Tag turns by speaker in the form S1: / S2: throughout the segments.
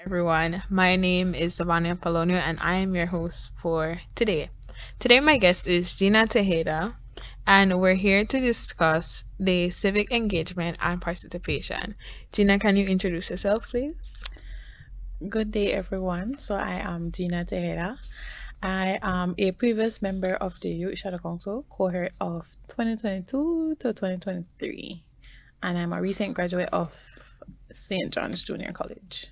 S1: Everyone. My name is Savannah Polonio and I am your host for today. Today, my guest is Gina Tejeda, and we're here to discuss the civic engagement and participation. Gina, can you introduce yourself, please?
S2: Good day, everyone. So I am Gina Tejeda. I am a previous member of the Youth Shadow Council cohort of 2022 to 2023, and I'm a recent graduate of St. John's Junior College.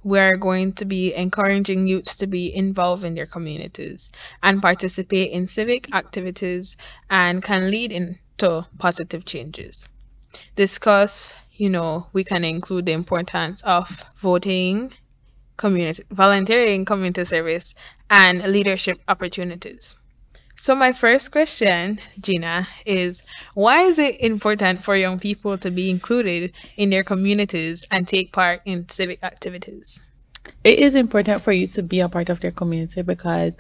S1: We're going to be encouraging youths to be involved in their communities and participate in civic activities and can lead into positive changes. Discuss, we can include the importance of voting, community volunteering, community service, and leadership opportunities. So my first question, Gina, is why is it important for young people to be included in their communities and take part in civic activities?
S2: It is important for you to be a part of their community because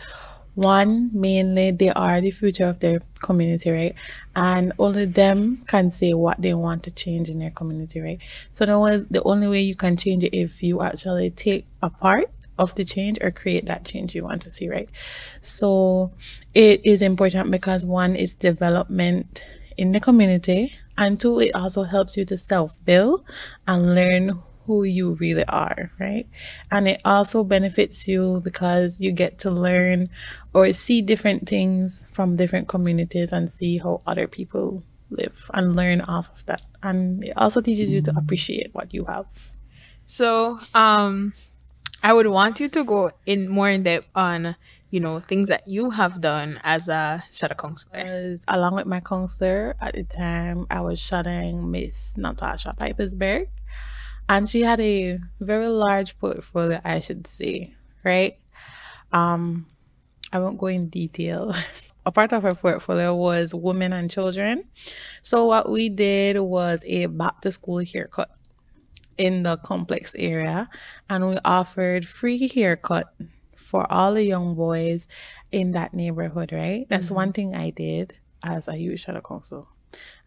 S2: one, mainly they are the future of their community, right? And only them can say what they want to change in their community, right? So the only way you can change it if you actually take a part of the change or create that change you want to see, right? So it is important because one is development in the community, and two, it also helps you to self-build and learn who you really are, right? And it also benefits you because you get to learn or see different things from different communities and see how other people live and learn off of that. And it also teaches you to appreciate what you have.
S1: So, I would want you to go in more in depth on, things that you have done as a shadow counselor.
S2: Because along with my counselor at the time, I was shadowing Miss Natasha Pipersberg, and she had a very large portfolio, I should say, right? I won't go in detail. A part of her portfolio was women and children. So what we did was a back to school haircut in the complex area, and we offered free haircut for all the young boys in that neighborhood, right? That's one thing I did as a youth shadow council.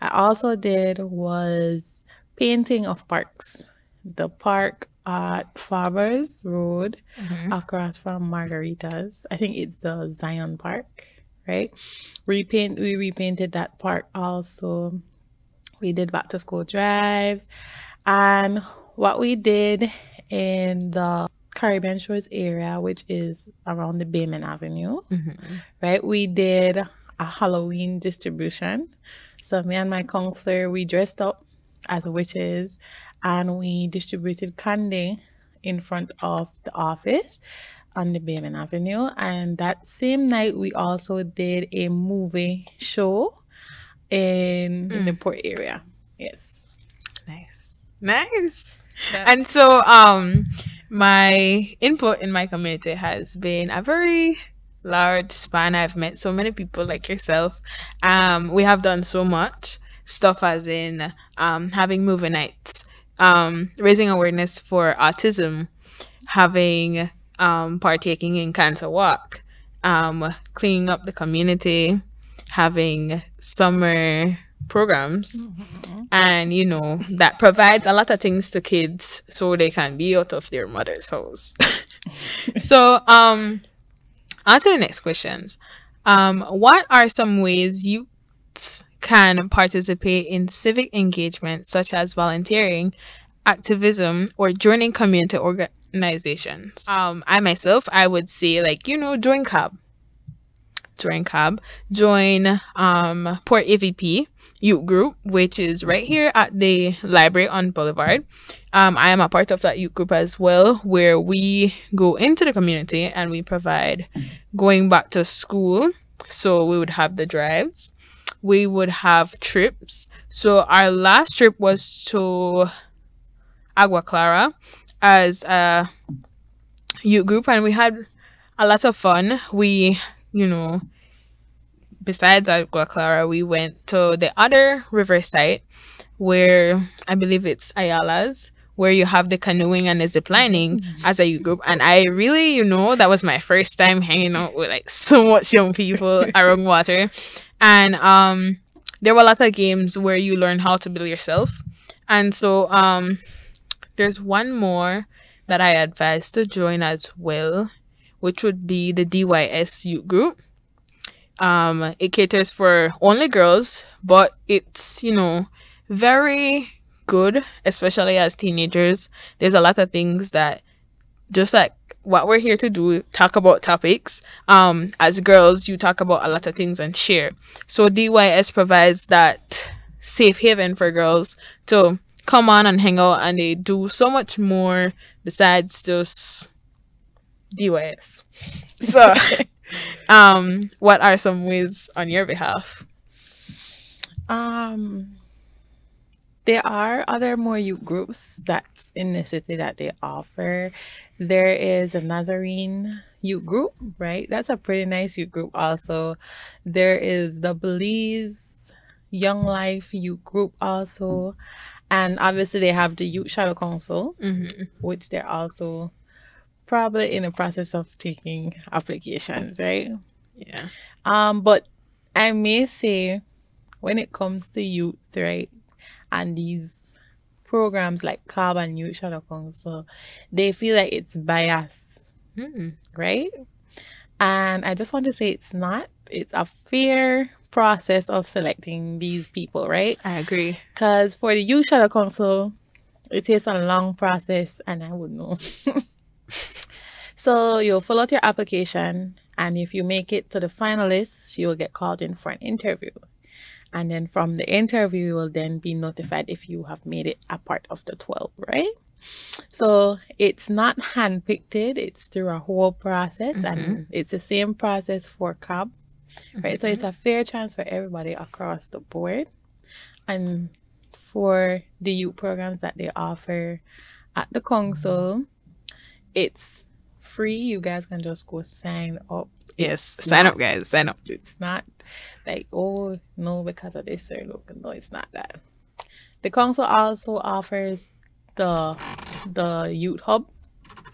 S2: I also did was painting of parks. The park at Faber's Road across from Margaritas. I think it's the Zion Park, right? We repainted that park also. We did back to school drives. And what we did in the Caribbean Shores area, which is around the Bayman Avenue, right? We did a Halloween distribution. So me and my counselor, we dressed up as witches and we distributed candy in front of the office on the Bayman Avenue. And that same night, we also did a movie show in the port area. Yes.
S1: Nice. And so, my input in my community has been a very large span. I've met so many people like yourself. We have done so much stuff, as in having movie nights, raising awareness for autism, having partaking in cancer walk, cleaning up the community, having summer programs, and that provides a lot of things to kids so they can be out of their mother's house. So on to the next questions. What are some ways youths can participate in civic engagement, such as volunteering, activism, or joining community organizations? I myself, I would say, join CAB, join Port AVP youth group, which is right here at the library on Boulevard. I am a part of that youth group as well, where we go into the community and we provide going back to school. So we would have the drives, we would have trips. So our last trip was to Agua Clara as a youth group, and we had a lot of fun. We, besides Agua Clara, we went to the other river site where I believe it's Ayala's, where you have the canoeing and the zip lining as a youth group. And I really, that was my first time hanging out with so much young people around water. And there were a lot of games where you learn how to build yourself. And so there's one more that I advise to join as well, which would be the DYS youth group. It caters for only girls, but it's, very good, especially as teenagers. There's a lot of things that, just like what we're here to do, talk about topics. As girls, you talk about a lot of things and share. So DYS provides that safe haven for girls to come on and hang out, and they do so much more besides just DYS. So, what are some ways on your behalf?
S2: There are other more youth groups that's in the city that they offer. There is a Nazarene youth group, right? That's a pretty nice youth group also. There is the Belize Young Life youth group also. And obviously they have the Youth Shadow Council, which they're also probably in the process of taking applications, right?
S1: Yeah.
S2: But I may say when it comes to youth, right, and these programs like CAB and Youth Shadow Council, they feel like it's biased, right? And I just want to say it's not. It's a fair process of selecting these people, right?
S1: I agree.
S2: Because for the Youth Shadow Council, it takes a long process, and I would know. So you'll fill out your application, and if you make it to the finalists, you'll get called in for an interview. And then from the interview, you will then be notified if you have made it a part of the 12, right? So it's not handpicked, it's through a whole process, and it's the same process for CAB, right? So it's a fair chance for everybody across the board. And for the youth programs that they offer at the council, it's free. You guys can just go sign up.
S1: Yes, sign up, guys. Sign up.
S2: It's not like, oh no, because of this or no, it's not that. The council also offers the youth hub,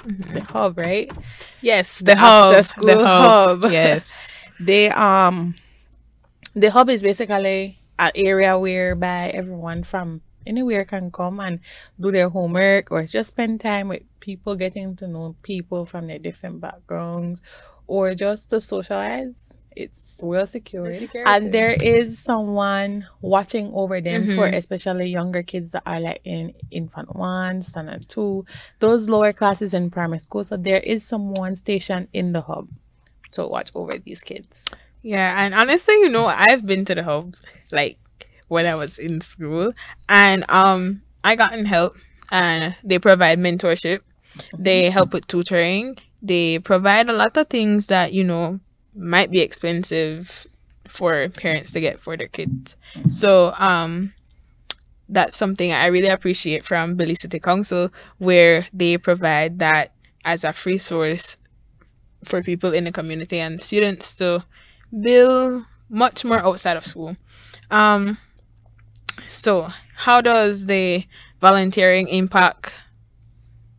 S2: the hub, right?
S1: Yes, the hub,
S2: after school hub.
S1: Yes,
S2: They the hub is basically an area whereby everyone from anywhere can come and do their homework or just spend time with people, getting to know people from their different backgrounds, or just to socialize. It's well secured, and there is someone watching over them for especially younger kids that are like in infant 1, standard 2, those lower classes in primary school. So there is someone stationed in the hub to watch over these kids.
S1: Yeah, and honestly, I've been to the hub like when I was in school, and I gotten help, and they provide mentorship, they help with tutoring, they provide a lot of things that might be expensive for parents to get for their kids. So that's something I really appreciate from Belize City Council, where they provide that as a free source for people in the community and students to build much more outside of school. So how does the volunteering impact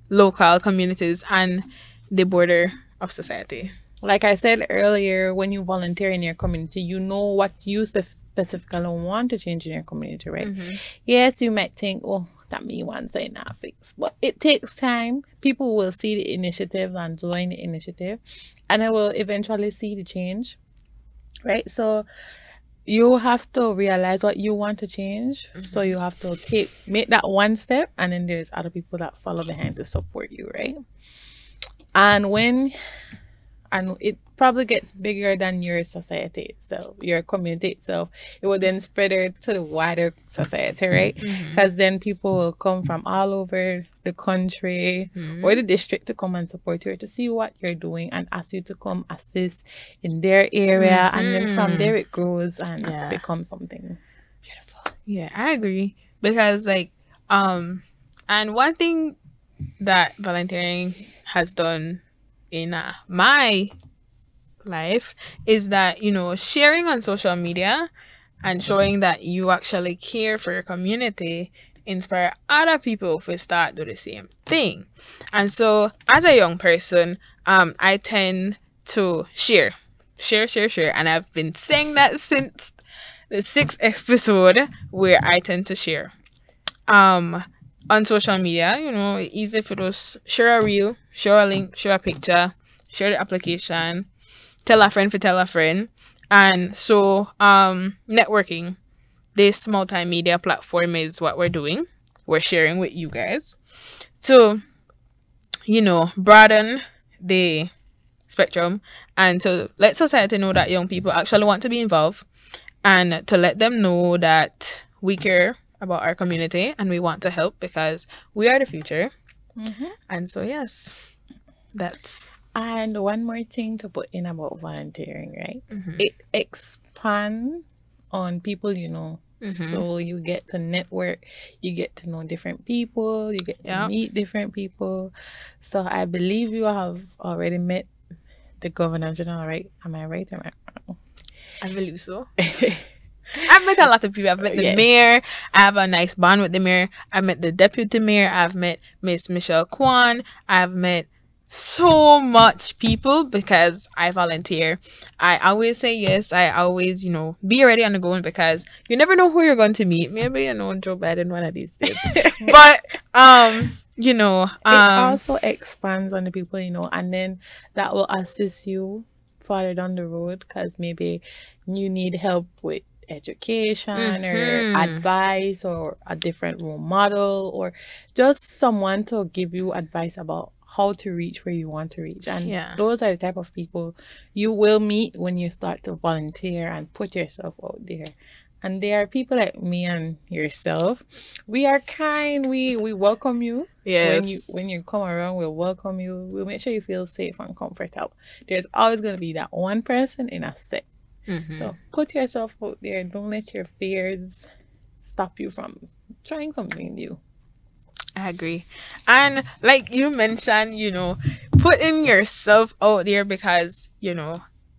S1: local communities and the border of society?
S2: Like I said earlier, when you volunteer in your community, you know what you specifically want to change in your community, right? Yes, you might think, oh, that me one say not fix, but it takes time. People will see the initiative and join the initiative, and they will eventually see the change, right? So you have to realize what you want to change. So you have to make that one step, and then there's other people that follow behind to support you, right? And it probably gets bigger than your society itself, your community itself. It will then spread it to the wider society, right? Because then people will come from all over the country or the district to come and support you, to see what you're doing and ask you to come assist in their area. And then from there it grows and becomes something beautiful.
S1: Yeah, I agree. Because and one thing that volunteering has done in my life is that sharing on social media and showing that you actually care for your community inspire other people to start do the same thing. And so as a young person, I tend to share, and I've been saying that since the 6th episode, where I tend to share. on social media, easy for us. Share a reel, share a link, share a picture, share the application, tell a friend for tell a friend. And so networking, this multimedia platform is what we're doing. We're sharing with you guys. To, broaden the spectrum and to let society know that young people actually want to be involved and to let them know that we care about our community and we want to help because we are the future. And so, yes, that's.
S2: And one more thing to put in about volunteering, right? It expands on people you know. So you get to network, you get to know different people, you get to meet different people. So I believe you have already met the Governor General, right? Am I right? Am I wrong?
S1: I believe so. I've met a lot of people. I've met the mayor. I have a nice bond with the mayor. I've met the deputy mayor. I've met Miss Michelle Kwan. I've met so much people because I volunteer. I always say yes. I always, be ready on the going because you never know who you're going to meet. Maybe, Joe Biden one of these days. But, it
S2: also expands on the people, and then that will assist you farther down the road because maybe you need help with education or advice or a different role model or just someone to give you advice about how to reach where you want to reach. And those are the type of people you will meet when you start to volunteer and put yourself out there. And there are people like me and yourself. We are kind. We welcome you.
S1: Yes.
S2: When you come around, we'll welcome you. We'll make sure you feel safe and comfortable. There's always going to be that one person in a set. So put yourself out there. Don't let your fears stop you from trying something new.
S1: I agree. And like you mentioned, putting yourself out there because,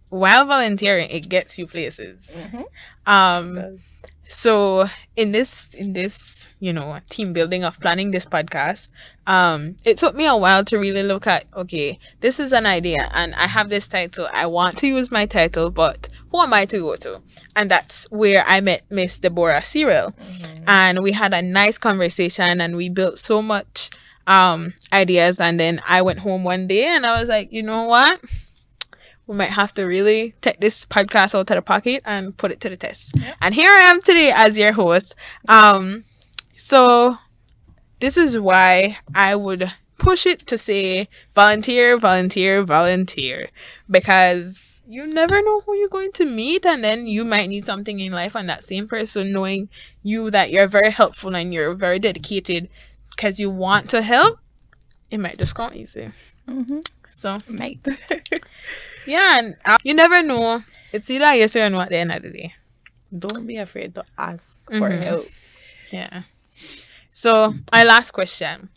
S1: while volunteering, it gets you places. So in this, team building of planning this podcast, it took me a while to really look at, okay, this is an idea and I have this title. I want to use my title, but who am I to go to? And that's where I met Miss Deborah Cyril. And we had a nice conversation and we built so much ideas. And then I went home one day and I was like, you know what? We might have to really take this podcast out of the pocket and put it to the test. And here I am today as your host. So this is why I would push it to say volunteer, volunteer, volunteer. Because you never know who you're going to meet and then you might need something in life and that same person knowing you that you're very helpful and you're very dedicated because you want to help, it might just come easy. So,
S2: Might.
S1: yeah, and you never know. It's either yes or no at the end of the day.
S2: Don't be afraid to ask for help.
S1: Yeah. So, our last question.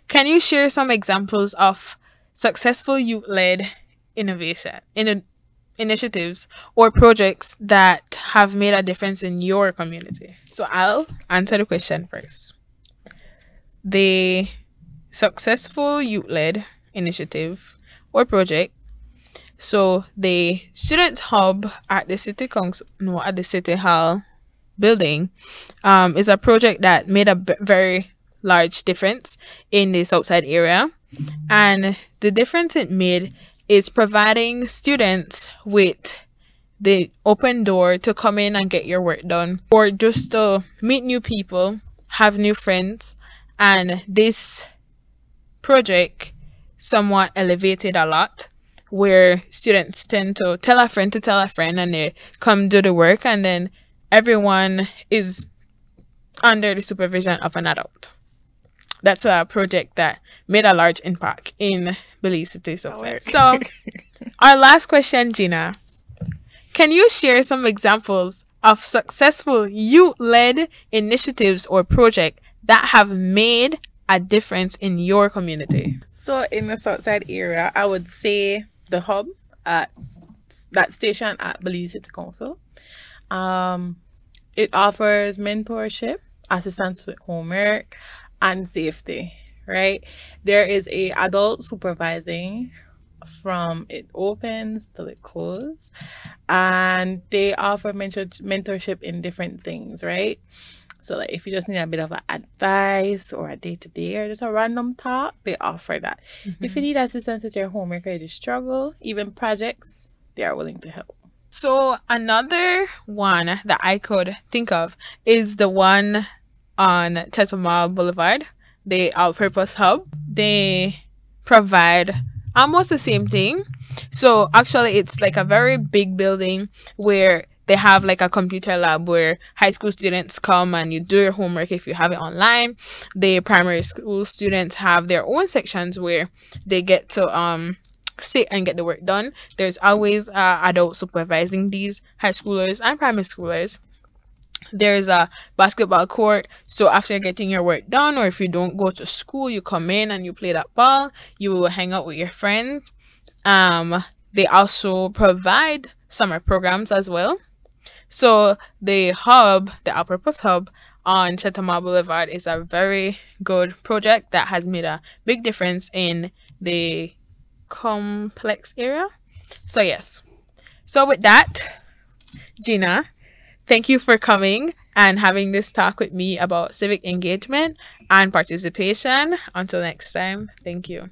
S1: Can you share some examples of successful youth-led initiatives or projects that have made a difference in your community? So, I'll answer the question first. The successful youth-led initiative or project. So the Students Hub at the City Council, at the City Hall building, is a project that made a very large difference in the Southside area, and the difference it made is providing students with the open door to come in and get your work done, or just to meet new people, have new friends, and this project somewhat elevated a lot where students tend to tell a friend and they come do the work and then everyone is under the supervision of an adult. That's a project that made a large impact in Belize City. So our last question, Gina. Can you share some examples of successful youth-led initiatives or projects that have made a difference in your community?
S2: So in the Southside area, I would say the hub at that station at Belize City Council. It offers mentorship, assistance with homework, and safety, right? There is a adult supervising from it opens till it closes, and they offer mentorship in different things, right? So like if you just need a bit of advice or a day-to-day or just a random talk, they offer that. If you need assistance with your homework or you struggle, even projects, they are willing to help.
S1: So another one that I could think of is the one on Chetumal Boulevard, the All-Purpose Hub. They provide almost the same thing. So actually, it's like a very big building where they have like a computer lab where high school students come and you do your homework if you have it online. The primary school students have their own sections where they get to sit and get the work done. There's always adults supervising these high schoolers and primary schoolers. There's a basketball court, so after getting your work done, or if you don't go to school, you come in and you play that ball. You will hang out with your friends. They also provide summer programs as well. So the hub, the all-purpose hub on Chetumal Boulevard, is a very good project that has made a big difference in the complex area. So yes. So with that, Gina, thank you for coming and having this talk with me about civic engagement and participation. Until next time, thank you.